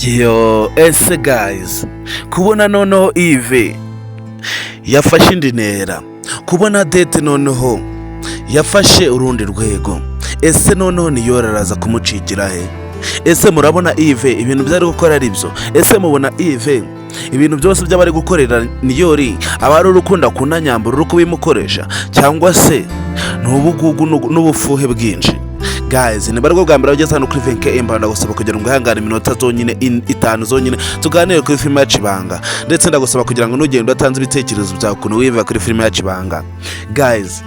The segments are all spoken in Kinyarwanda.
Yo ese guys, kubona noneho Yves yafashe indi ntera, kubona Dete noneho yafashe urundi rwego, ese noneho Niyori araza kumucikira he? Ese murabona Yves ibintu byari gukora ari byo? Ese mubona Yves ibintu byose by'abari gukorera Niyori aba ari urukundo akunda Nyambo ruri kubimukoresha, cyangwa se n'ubugugu n'ubufuhe bwinshi? Guys, ni barwo bwa mbere bageze hano kuri VK Empire, ndagusaba kugira ngo ihangane iminota zonyine 5 zonyine tuganire kuri filime ya Kibanga, ndetse ndagusaba kugira ngo nugende utanze ibitekerezo byawe kuno wiva kuri filime ya Kibanga. Guys,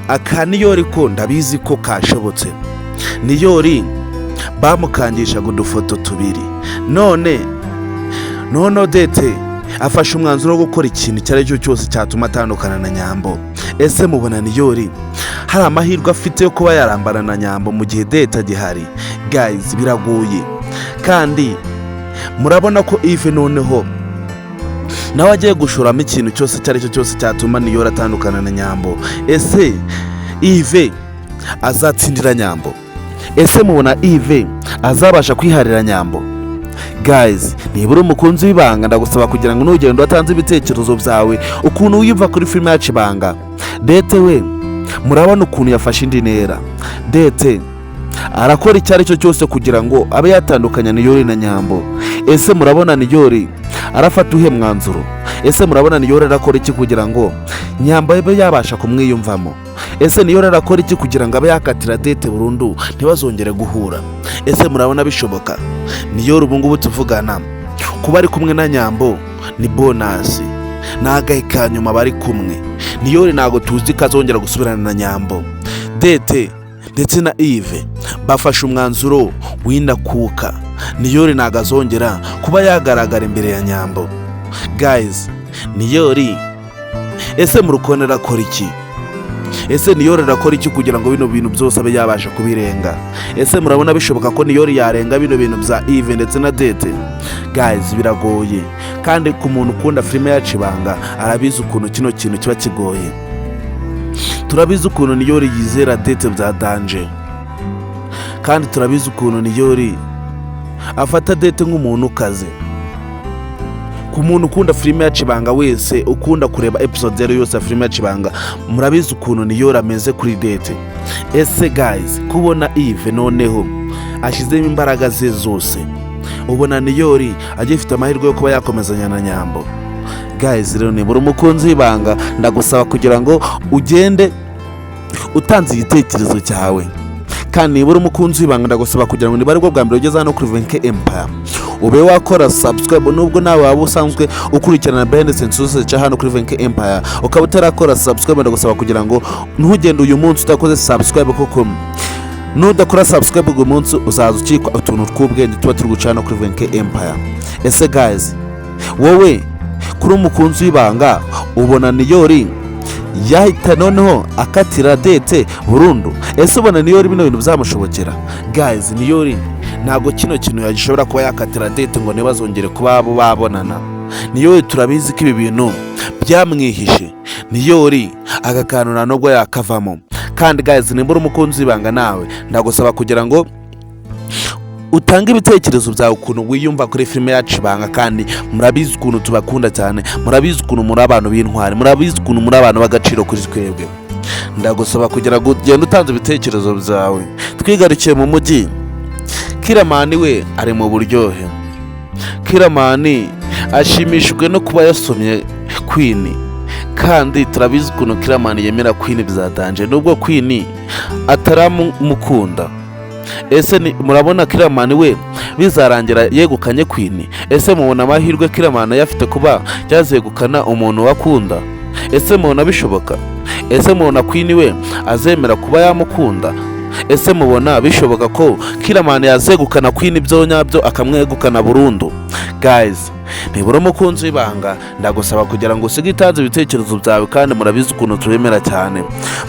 aka Niyori ko ndabizi ko kashobotse. Niyori bamukangishaga udufoto tubiri, none Dete afashe umwanzuro wo gukora ikintu cyari cyo cyose cyatuma atandukana na Nyambo. Ese mubona Niyori hari amahirwe afite yo kuba yarambana na Nyambo mu gihe Dete agihari? Guys, biragoye, kandi murabona ko Yves noneho nawe agiye gushoramo ikintu cyose cyari cyo cyose cyatuma Niyori atandukana na Nyambo. Ese Yves azatsindira Nyambo? Ese mubona Yves azabasha kwiharira Nyambo? Guys, nibura umukunzi w'ibanga, ndagusaba kugira ngo nugende watanze ibitekerezo byawe ukuntu wiyumva kuri filime ya Kibanga. Dete we murabona ukuntu yafashe indi ntera. Dete arakora icyari cyo cyose kugira ngo abe yatandukanya Niyori na Nyambo. Ese murabona Niyori arafata uhe mwanzuro? Ese murabona Niyori arakora iki kugira ngo Nyambo abe yabasha kumwiyumvamo? Ese Niyori arakora iki kugira ngo abe yakatira Dete burundu ntibazongere guhura? Ese murabona bishoboka? Niyori ubu ngubu tuvugana kuba ari kumwe na Nyambo ni bonus, nagahe ka nyuma bari kumwe. Niyori ntago tuzi kazongera gusubirana na Nyambo. Dete ndetse na Yves bafashe umwanzuro w'indakuka, Niyori ntago azongera kuba yagaragara imbere ya Nyambo. Guys, Niyori ese murukonera akora iki? Ese Niyori arakora iki kugira ngo bino bintu byose abe yabasha kubirenga? Ese murabona bishoboka ko Niyori yarenga bino bintu bya Yves ndetse na Dete? Guys, biragoye, kandi ku muntu ukunda filime ya Kibanga arabizi ukuntu kino kintu kiba kigoye. Turabizi ukuntu Niyori yizera Dete bya danger, kandi turabizi ukuntu Niyori afata Dete nk'umuntu ukaze. Ku muntu ukunda filime ya Kibanga wese, ukunda kureba episode zero yose ya filime ya Kibanga, murabizi ukuntu Niyori ameze kuri Dete. Ese guys, kubona Yves noneho ashizemo imbaraga ze zose, ubona Niyori agifite amahirwe yo kuba yakomezanya na Nyambo? Guys, rero ni buri umukunzi w'ibanga, ndagusaba kugira ngo ugende utanze igitekerezo cyawe, kandi nibura umukunzi w'ibanga ndagusaba kugira ngo nibarwo bwa mbere ugeze hano kuri VK Empire ube wakora subscribe, nubwo nawe waba usanzwe ukurikirana behind the scenes cya hano kuri VK Empire ukaba utarakora subscribe, ndagusaba kugira ngo ntugende uyu munsi utakoze subscribe, kuko nudakora subscribe uyu munsi uzaza ukikwa utuntu tw'ubwenge tuba turi gucana kuri VK Empire. Ese guys, wowe kuri umukunzi w'ibanga ubona Niyori yahita noneho akatira Dete burundu? Ese ubona Niyori bino bintu byamushobokera? Guys, Niyori ntago kino kintu yagishobora kuba yakatira Dete ngo ntibazongere kuba babonana. Niyori turabizi ko ibi bintu byamwihishe, Niyori agakanura nubwo yakavamo. Kandi guys, nimbura umukunzi w'ibanga nawe ndagusaba kugira ngo utanga ibitekerezo byawe ukuntu wiyumva kuri filime ya Kibanga, kandi murabizi ukuntu tubakunda cyane, murabizi ukuntu muri abantu b'intwari, murabizi ukuntu muri abantu b'agaciro kuri twebwe. Ndagusaba kugira ngo ugende utanze ibitekerezo byawe. Twigarukiye mu mujyi, Kiramani we ari mu buryohe. Kiramani ashimishijwe no kuba yasomye Queen, kandi turabizi ukuntu Kiramani yemera Queen bizadanje nubwo Queen ataramukunda. Ese murabona Kiramani we bizarangira yegukanye Queen? Ese mubona amahirwe Kiramani yafite kuba yazegukana umuntu wakunda? Ese mubona bishoboka? Ese mubona Queen we azemera kuba yamukunda? Ese mubona bishoboka ko Kiramani yazegukana Queen byo nyabyo akamwegukana burundu? Guys, nibura umukunzi w'ibanga ndagusaba kugira ngo usige itanze ibitekerezo byawe, kandi murabizi ukuntu tubemera cyane,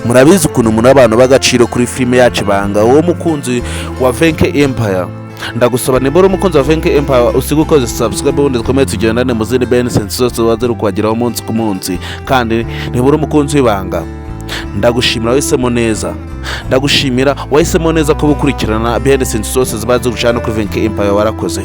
murabizi ukuntu muri abantu b'agaciro kuri filime ya Kibanga. Uwo mukunzi wa VK Empire ndagusaba nibura umukunzi wa VK Empire usige ukoze subscribe, ubundi dukomeye tugendane mu zindi benefits zose waze rukwagiraho umunsi ku munsi. Kandi nibura umukunzi w'ibanga ndagushimira wahisemo neza, ndagushimira wahisemo neza ko gukurikirana behind the scenes zose ziba zigucana kuri VK Empire. Warakoze.